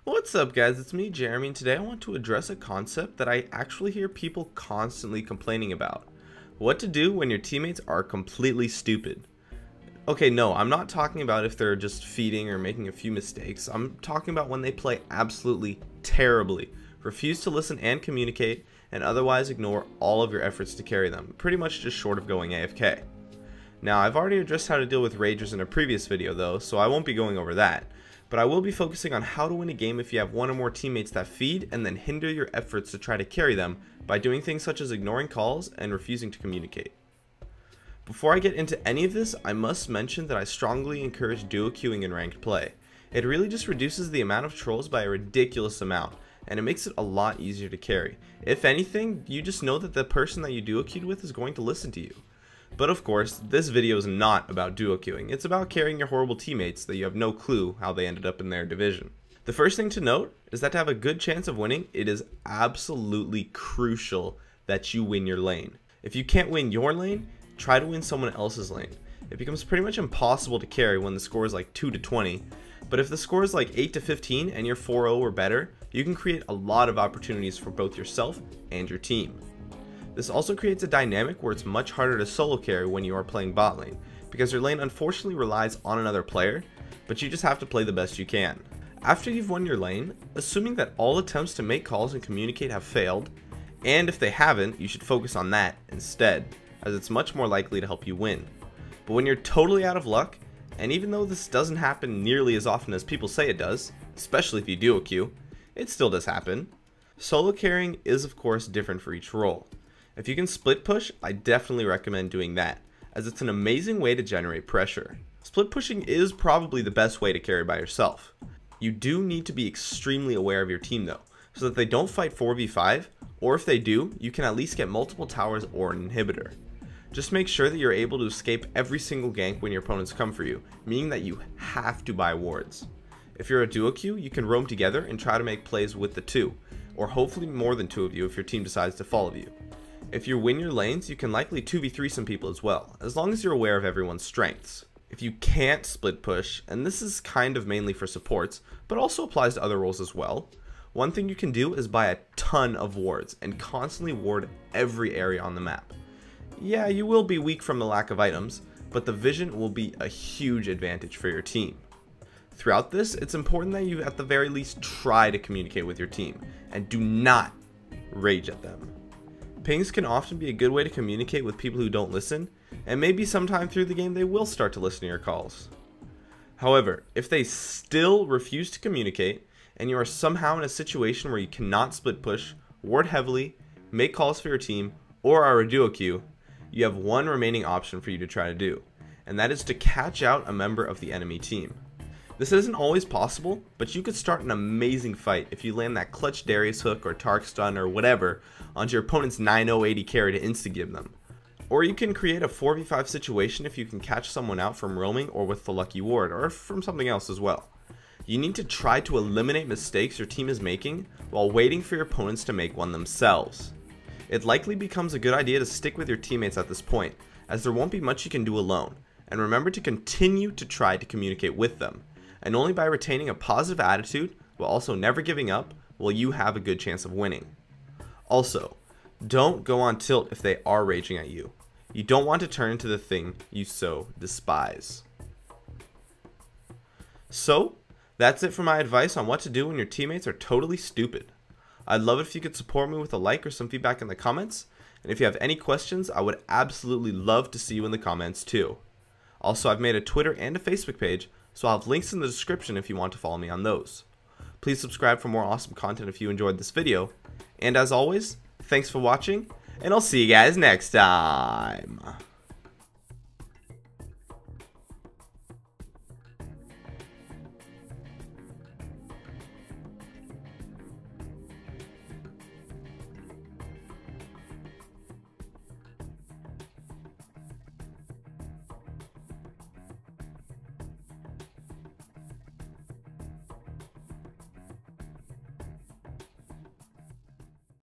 What's up, guys? It's me, Jeremy, and today I want to address a concept that I actually hear people constantly complaining about. What to do when your teammates are completely stupid. Okay, no, I'm not talking about if they're just feeding or making a few mistakes. I'm talking about when they play absolutely terribly, refuse to listen and communicate, and otherwise ignore all of your efforts to carry them, pretty much just short of going AFK. Now, I've already addressed how to deal with ragers in a previous video though, so I won't be going over that. But I will be focusing on how to win a game if you have one or more teammates that feed and then hinder your efforts to try to carry them by doing things such as ignoring calls and refusing to communicate. Before I get into any of this, I must mention that I strongly encourage duo queuing in ranked play. It really just reduces the amount of trolls by a ridiculous amount, and it makes it a lot easier to carry. If anything, you just know that the person that you duo queued with is going to listen to you. But of course, this video is not about duo queuing, it's about carrying your horrible teammates that you have no clue how they ended up in their division. The first thing to note is that to have a good chance of winning, it is absolutely crucial that you win your lane. If you can't win your lane, try to win someone else's lane. It becomes pretty much impossible to carry when the score is like 2-20, but if the score is like 8-15 and you're 4-0 or better, you can create a lot of opportunities for both yourself and your team. This also creates a dynamic where it's much harder to solo carry when you are playing bot lane, because your lane unfortunately relies on another player, but you just have to play the best you can. After you've won your lane, assuming that all attempts to make calls and communicate have failed, and if they haven't, you should focus on that instead, as it's much more likely to help you win. But when you're totally out of luck, and even though this doesn't happen nearly as often as people say it does, especially if you duo queue, it still does happen. Solo carrying is of course different for each role. If you can split push, I definitely recommend doing that, as it's an amazing way to generate pressure. Split pushing is probably the best way to carry by yourself. You do need to be extremely aware of your team though, so that they don't fight 4v5, or if they do, you can at least get multiple towers or an inhibitor. Just make sure that you're able to escape every single gank when your opponents come for you, meaning that you have to buy wards. If you're a duo queue, you can roam together and try to make plays with the two, or hopefully more than two of you if your team decides to follow you. If you win your lanes, you can likely 2v3 some people as well, as long as you're aware of everyone's strengths. If you can't split push, and this is kind of mainly for supports, but also applies to other roles as well, one thing you can do is buy a ton of wards and constantly ward every area on the map. Yeah, you will be weak from the lack of items, but the vision will be a huge advantage for your team. Throughout this, it's important that you at the very least try to communicate with your team, and do not rage at them. Pings can often be a good way to communicate with people who don't listen, and maybe sometime through the game they will start to listen to your calls. However, if they still refuse to communicate, and you are somehow in a situation where you cannot split push, ward heavily, make calls for your team, or are a duo queue, you have one remaining option for you to try to do, and that is to catch out a member of the enemy team. This isn't always possible, but you could start an amazing fight if you land that clutch Darius hook or Tark stun or whatever onto your opponent's 9-0-80 carry to insta-give them. Or you can create a 4v5 situation if you can catch someone out from roaming or with the lucky ward, or from something else as well. You need to try to eliminate mistakes your team is making while waiting for your opponents to make one themselves. It likely becomes a good idea to stick with your teammates at this point, as there won't be much you can do alone, and remember to continue to try to communicate with them. And only by retaining a positive attitude, while also never giving up, will you have a good chance of winning. Also, don't go on tilt if they are raging at you. You don't want to turn into the thing you so despise. So, that's it for my advice on what to do when your teammates are totally stupid. I'd love it if you could support me with a like or some feedback in the comments, and if you have any questions, I would absolutely love to see you in the comments too. Also, I've made a Twitter and a Facebook page, so I'll have links in the description if you want to follow me on those. Please subscribe for more awesome content if you enjoyed this video. And as always, thanks for watching, and I'll see you guys next time.